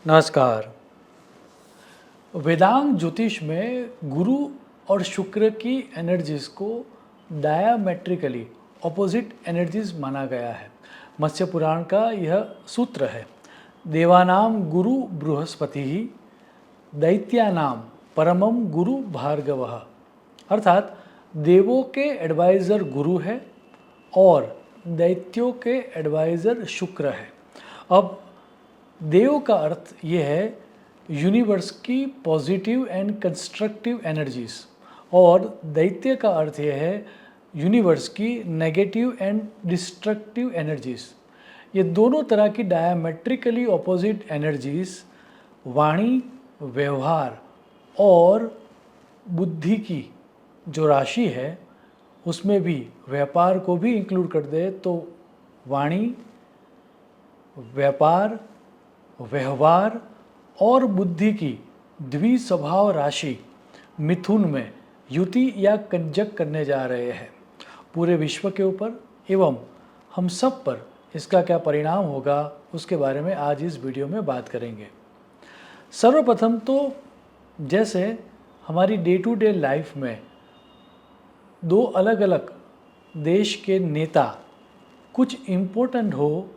नमस्कार। वेदांग ज्योतिष में गुरु और शुक्र की एनर्जीज को डायमेट्रिकली ऑपोजिट एनर्जीज माना गया है। मत्स्य पुराण का यह सूत्र है, देवानाम गुरु बृहस्पति ही दैत्यानाम परमम गुरु भार्गवः। अर्थात देवों के एडवाइज़र गुरु है और दैत्यों के एडवाइज़र शुक्र है। अब देव का अर्थ ये है यूनिवर्स की पॉजिटिव एंड कंस्ट्रक्टिव एनर्जीज और दैत्य का अर्थ ये है यूनिवर्स की नेगेटिव एंड डिस्ट्रक्टिव एनर्जीज। ये दोनों तरह की डायमेट्रिकली ऑपोजिट एनर्जीज वाणी, व्यवहार और बुद्धि की जो राशि है उसमें भी व्यापार को भी इंक्लूड कर दे तो वाणी, व्यापार, व्यवहार और बुद्धि की द्विस्वभाव राशि मिथुन में युति या कंजक करने जा रहे हैं। पूरे विश्व के ऊपर एवं हम सब पर इसका क्या परिणाम होगा उसके बारे में आज इस वीडियो में बात करेंगे। सर्वप्रथम तो जैसे हमारी डे टू डे लाइफ में दो अलग अलग देश के नेता कुछ इम्पोर्टेंट हो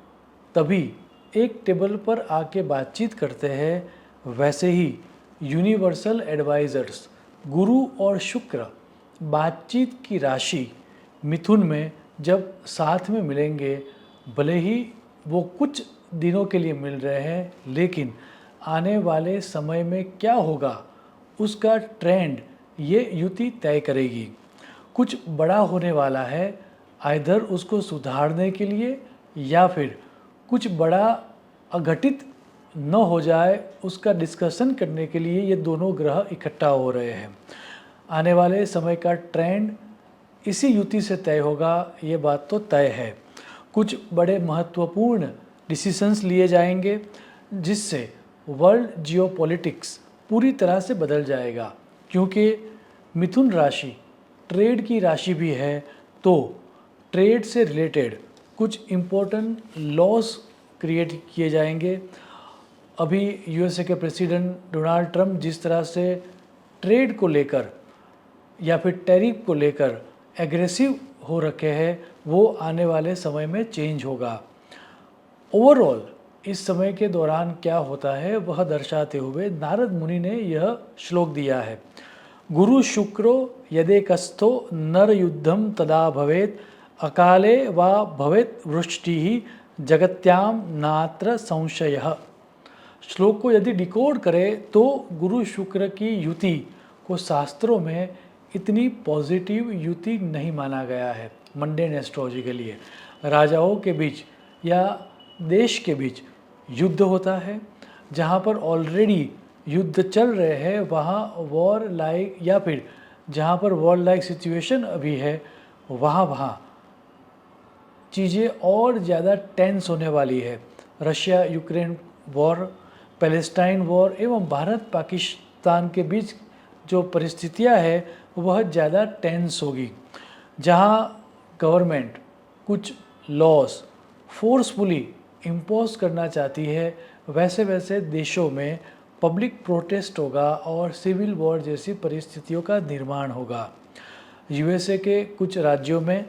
तभी एक टेबल पर आके बातचीत करते हैं, वैसे ही यूनिवर्सल एडवाइज़र्स गुरु और शुक्र बातचीत की राशि मिथुन में जब साथ में मिलेंगे, भले ही वो कुछ दिनों के लिए मिल रहे हैं, लेकिन आने वाले समय में क्या होगा उसका ट्रेंड ये युति तय करेगी। कुछ बड़ा होने वाला है, आइदर उसको सुधारने के लिए या फिर कुछ बड़ा अघटित न हो जाए उसका डिस्कशन करने के लिए ये दोनों ग्रह इकट्ठा हो रहे हैं। आने वाले समय का ट्रेंड इसी युति से तय होगा, ये बात तो तय है। कुछ बड़े महत्वपूर्ण डिसीजंस लिए जाएंगे जिससे वर्ल्ड जियोपॉलिटिक्स पूरी तरह से बदल जाएगा, क्योंकि मिथुन राशि ट्रेड की राशि भी है, तो ट्रेड से रिलेटेड कुछ इम्पोर्टेंट लॉस क्रिएट किए जाएंगे। अभी यूएसए के प्रेसिडेंट डोनाल्ड ट्रंप जिस तरह से ट्रेड को लेकर या फिर टैरिफ को लेकर एग्रेसिव हो रखे हैं, वो आने वाले समय में चेंज होगा। ओवरऑल इस समय के दौरान क्या होता है वह दर्शाते हुए नारद मुनि ने यह श्लोक दिया है, गुरु शुक्रो यदेकस्थो नर युद्धम तदा भवेत अकाले वा भवेत वृष्टि जगत्याम नात्र संशयः। श्लोक को यदि डिकोड करें तो गुरु शुक्र की युति को शास्त्रों में इतनी पॉजिटिव युति नहीं माना गया है। मंडेन एस्ट्रोलॉजी के लिए राजाओं के बीच या देश के बीच युद्ध होता है, जहाँ पर ऑलरेडी युद्ध चल रहे हैं वहाँ वॉर लाइक या फिर जहाँ पर वॉर लाइक सिचुएशन अभी है वहाँ चीज़ें और ज़्यादा टेंस होने वाली है। Russia Ukraine war, Palestine war एवं भारत पाकिस्तान के बीच जो परिस्थितियां है वह ज़्यादा टेंस होगी। जहां गवर्नमेंट कुछ लॉस फोर्सफुली इम्पोज करना चाहती है, वैसे वैसे देशों में पब्लिक प्रोटेस्ट होगा और सिविल वॉर जैसी परिस्थितियों का निर्माण होगा। यूएसए के कुछ राज्यों में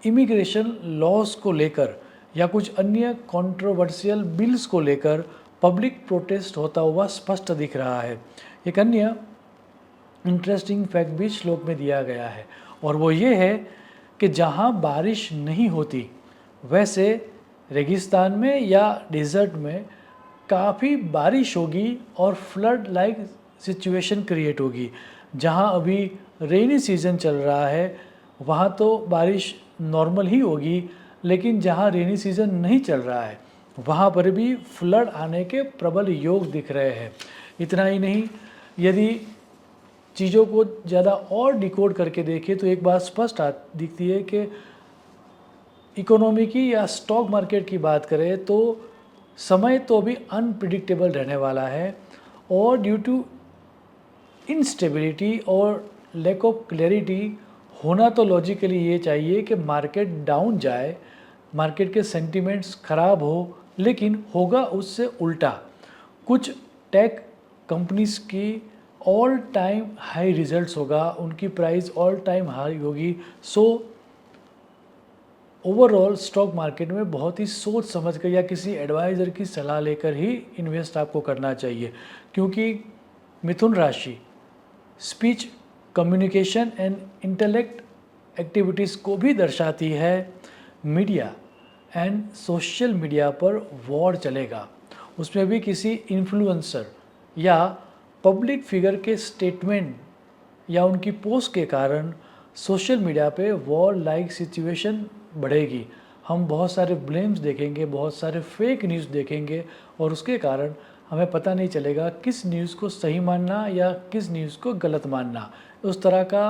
इमिग्रेशन लॉज को लेकर या कुछ अन्य कंट्रोवर्शियल बिल्स को लेकर पब्लिक प्रोटेस्ट होता हुआ स्पष्ट दिख रहा है। एक अन्य इंटरेस्टिंग फैक्ट भी श्लोक में दिया गया है और वो ये है कि जहाँ बारिश नहीं होती वैसे रेगिस्तान में या डेजर्ट में काफ़ी बारिश होगी और फ्लड लाइक सिचुएशन क्रिएट होगी। जहाँ अभी रेनी सीजन चल रहा है वहाँ तो बारिश नॉर्मल ही होगी, लेकिन जहाँ रेनी सीजन नहीं चल रहा है वहाँ पर भी फ्लड आने के प्रबल योग दिख रहे हैं। इतना ही नहीं, यदि चीज़ों को ज़्यादा और डिकोड करके देखें तो एक बात स्पष्ट दिखती है कि इकोनॉमी की या स्टॉक मार्केट की बात करें तो समय तो अभी अनप्रिडिक्टेबल रहने वाला है और ड्यू टू इनस्टेबिलिटी और लैक ऑफ क्लैरिटी होना तो लॉजिकली ये चाहिए कि मार्केट डाउन जाए, मार्केट के सेंटिमेंट्स खराब हो, लेकिन होगा उससे उल्टा। कुछ टेक कंपनीज की ऑल टाइम हाई रिजल्ट्स होगा, उनकी प्राइस ऑल टाइम हाई होगी। सो ओवरऑल स्टॉक मार्केट में बहुत ही सोच समझ कर या किसी एडवाइज़र की सलाह लेकर ही इन्वेस्ट आपको करना चाहिए, क्योंकि मिथुन राशि speech, communication and intellect activities को भी दर्शाती है। मीडिया एंड सोशल मीडिया पर वॉर चलेगा, उसमें भी किसी इन्फ्लुएंसर या पब्लिक फिगर के स्टेटमेंट या उनकी पोस्ट के कारण सोशल मीडिया पे वॉर लाइक सिचुएशन बढ़ेगी। हम बहुत सारे ब्लेम्स देखेंगे, बहुत सारे फेक न्यूज़ देखेंगे और उसके कारण हमें पता नहीं चलेगा किस न्यूज़ को सही मानना या किस न्यूज़ को गलत मानना। उस तरह का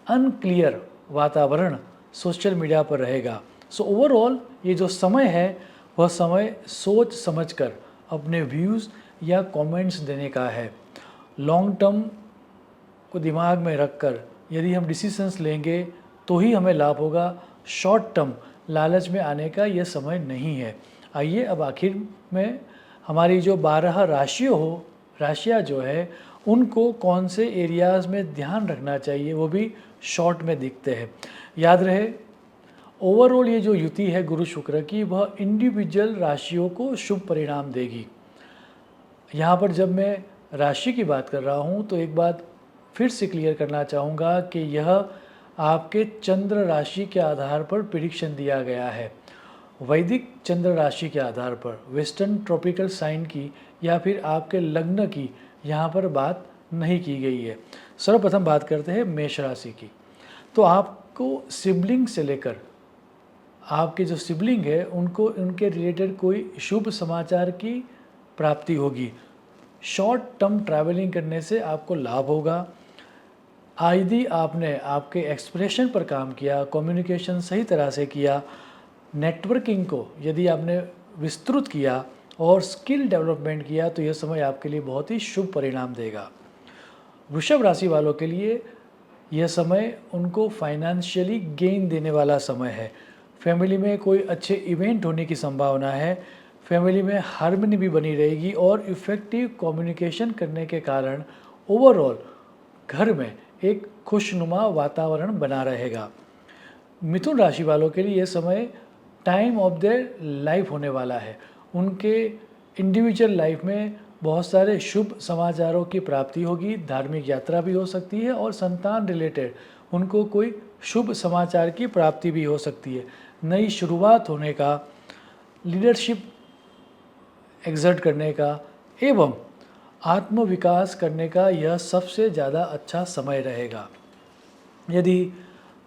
अनक्लियर वातावरण सोशल मीडिया पर रहेगा। सो ओवरऑल ये जो समय है वह समय सोच समझकर अपने व्यूज़ या कमेंट्स देने का है। लॉन्ग टर्म को दिमाग में रखकर यदि हम डिसीजंस लेंगे तो ही हमें लाभ होगा। शॉर्ट टर्म लालच में आने का यह समय नहीं है। आइए अब आखिर में हमारी जो 12 राशियाँ जो है उनको कौन से एरियाज़ में ध्यान रखना चाहिए वो भी शॉर्ट में दिखते हैं। याद रहे, ओवरऑल ये जो युति है गुरु शुक्र की वह इंडिविजुअल राशियों को शुभ परिणाम देगी। यहाँ पर जब मैं राशि की बात कर रहा हूँ तो एक बात फिर से क्लियर करना चाहूँगा कि यह आपके चंद्र राशि के आधार पर प्रिडिक्शन दिया गया है। वैदिक चंद्र राशि के आधार पर वेस्टर्न ट्रॉपिकल साइन की या फिर आपके लग्न की यहाँ पर बात नहीं की गई है। सर्वप्रथम बात करते हैं मेष राशि की। तो आपको सिबलिंग से लेकर आपके जो सिबलिंग है उनको उनके रिलेटेड कोई शुभ समाचार की प्राप्ति होगी। शॉर्ट टर्म ट्रैवलिंग करने से आपको लाभ होगा। यदि आपने आपके एक्सप्रेशन पर काम किया, कम्युनिकेशन सही तरह से किया, नेटवर्किंग को यदि आपने विस्तृत किया और स्किल डेवलपमेंट किया तो यह समय आपके लिए बहुत ही शुभ परिणाम देगा। वृषभ राशि वालों के लिए यह समय उनको फाइनेंशियली गेन देने वाला समय है। फैमिली में कोई अच्छे इवेंट होने की संभावना है। फैमिली में हार्मनी भी बनी रहेगी और इफ़ेक्टिव कम्युनिकेशन करने के कारण ओवरऑल घर में एक खुशनुमा वातावरण बना रहेगा। मिथुन राशि वालों के लिए यह समय टाइम ऑफ देयर लाइफ होने वाला है। उनके इंडिविजुअल लाइफ में बहुत सारे शुभ समाचारों की प्राप्ति होगी। धार्मिक यात्रा भी हो सकती है और संतान रिलेटेड उनको कोई शुभ समाचार की प्राप्ति भी हो सकती है। नई शुरुआत होने का, लीडरशिप एक्सर्ट करने का एवं आत्मविकास करने का यह सबसे ज़्यादा अच्छा समय रहेगा। यदि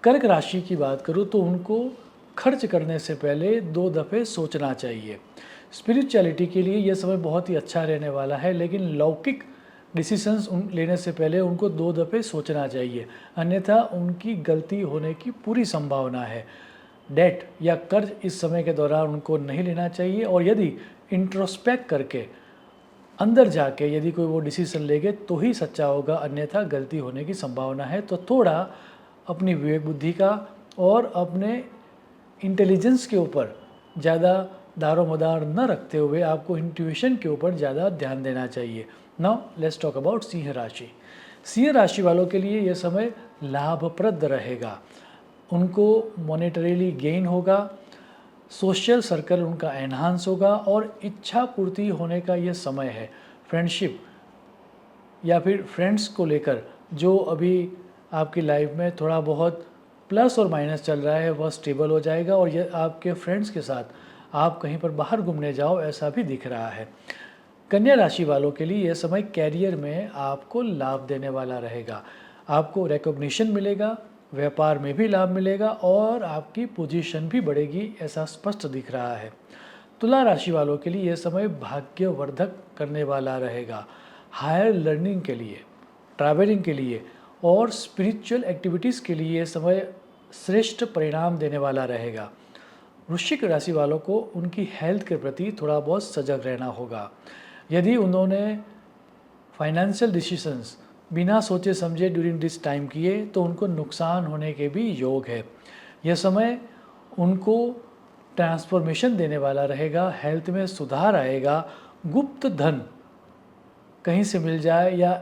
कर्क राशि की बात करूँ तो उनको खर्च करने से पहले 2 दफ़े सोचना चाहिए। स्पिरिचुअलिटी के लिए यह समय बहुत ही अच्छा रहने वाला है, लेकिन लौकिक डिसीजंस लेने से पहले उनको 2 दफ़े सोचना चाहिए, अन्यथा उनकी गलती होने की पूरी संभावना है। डेट या कर्ज इस समय के दौरान उनको नहीं लेना चाहिए और यदि इंट्रोस्पेक्ट करके अंदर जाके यदि कोई वो डिसीजन लेंगे तो ही सच्चा होगा, अन्यथा गलती होने की संभावना है। तो थोड़ा अपनी विवेक बुद्धि का और अपने इंटेलिजेंस के ऊपर ज़्यादा दारोमदार न रखते हुए आपको इंट्यूशन के ऊपर ज़्यादा ध्यान देना चाहिए। Now let's talk about Singh राशि। सिंह राशि वालों के लिए यह समय लाभप्रद रहेगा। उनको मॉनेटरीली गेन होगा, सोशल सर्कल उनका एनहांस होगा और इच्छा पूर्ति होने का यह समय है। फ्रेंडशिप या फिर फ्रेंड्स को लेकर जो अभी आपकी लाइफ में थोड़ा बहुत प्लस और माइनस चल रहा है वह स्टेबल हो जाएगा और यह आपके फ्रेंड्स के साथ आप कहीं पर बाहर घूमने जाओ ऐसा भी दिख रहा है। कन्या राशि वालों के लिए यह समय कैरियर में आपको लाभ देने वाला रहेगा। आपको रिकॉग्निशन मिलेगा, व्यापार में भी लाभ मिलेगा और आपकी पोजीशन भी बढ़ेगी, ऐसा स्पष्ट दिख रहा है। तुला राशि वालों के लिए यह समय भाग्यवर्धक करने वाला रहेगा। हायर लर्निंग के लिए, ट्रैवलिंग के लिए और स्पिरिचुअल एक्टिविटीज़ के लिए यह समय श्रेष्ठ परिणाम देने वाला रहेगा। वृश्चिक राशि वालों को उनकी हेल्थ के प्रति थोड़ा बहुत सजग रहना होगा। यदि उन्होंने फाइनेंशियल डिसीजंस बिना सोचे समझे ड्यूरिंग दिस टाइम किए तो उनको नुकसान होने के भी योग है। यह समय उनको ट्रांसफॉर्मेशन देने वाला रहेगा, हेल्थ में सुधार आएगा, गुप्त धन कहीं से मिल जाए या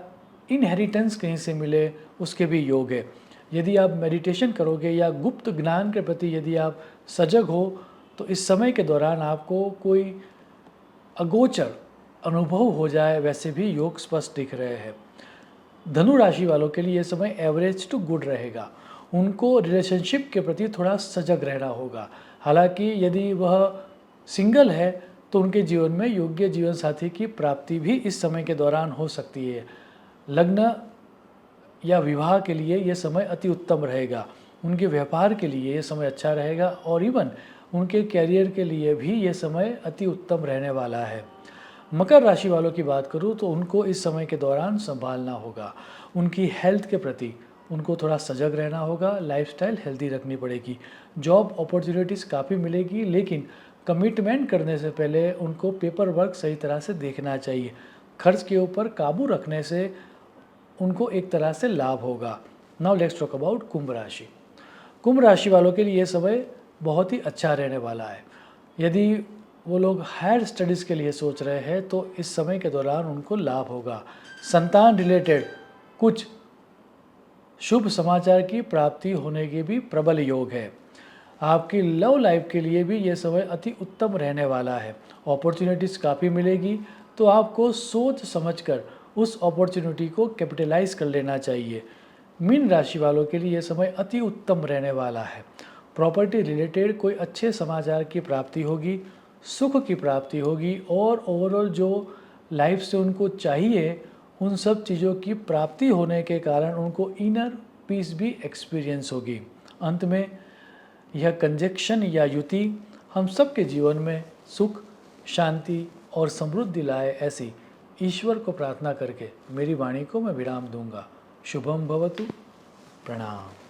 इनहेरिटेंस कहीं से मिले, उसके भी योग है। यदि आप मेडिटेशन करोगे या गुप्त ज्ञान के प्रति यदि आप सजग हो तो इस समय के दौरान आपको कोई अगोचर अनुभव हो जाए, वैसे भी योग स्पष्ट दिख रहे हैं। धनु राशि वालों के लिए यह समय एवरेज टू गुड रहेगा। उनको रिलेशनशिप के प्रति थोड़ा सजग रहना होगा। हालांकि यदि वह सिंगल है तो उनके जीवन में योग्य जीवन साथी की प्राप्ति भी इस समय के दौरान हो सकती है। लग्न या विवाह के लिए यह समय अति उत्तम रहेगा। उनके व्यापार के लिए यह समय अच्छा रहेगा और इवन उनके कैरियर के लिए भी यह समय अति उत्तम रहने वाला है। मकर राशि वालों की बात करूं तो उनको इस समय के दौरान संभालना होगा। उनकी हेल्थ के प्रति उनको थोड़ा सजग रहना होगा, लाइफस्टाइल हेल्दी रखनी पड़ेगी। जॉब अपॉर्चुनिटीज़ काफ़ी मिलेगी, लेकिन कमिटमेंट करने से पहले उनको पेपर वर्क सही तरह से देखना चाहिए। खर्च के ऊपर काबू रखने से उनको एक तरह से लाभ होगा। नाउ लेट्स टॉक अबाउट कुंभ राशि। कुंभ राशि वालों के लिए यह समय बहुत ही अच्छा रहने वाला है। यदि वो लोग हायर स्टडीज़ के लिए सोच रहे हैं तो इस समय के दौरान उनको लाभ होगा। संतान रिलेटेड कुछ शुभ समाचार की प्राप्ति होने के भी प्रबल योग है। आपकी लव लाइफ के लिए भी यह समय अति उत्तम रहने वाला है। अपॉर्चुनिटीज़ काफ़ी मिलेगी, तो आपको सोच समझकर उस अपॉर्चुनिटी को कैपिटलाइज कर लेना चाहिए। मीन राशि वालों के लिए यह समय अति उत्तम रहने वाला है। प्रॉपर्टी रिलेटेड कोई अच्छे समाचार की प्राप्ति होगी, सुख की प्राप्ति होगी और ओवरऑल जो लाइफ से उनको चाहिए उन सब चीज़ों की प्राप्ति होने के कारण उनको इनर पीस भी एक्सपीरियंस होगी। अंत में यह कंजक्शन या युति हम सबके जीवन में सुख, शांति और समृद्धि लाए, ऐसी ईश्वर को प्रार्थना करके मेरी वाणी को मैं विराम दूंगा। शुभम भवतु। प्रणाम।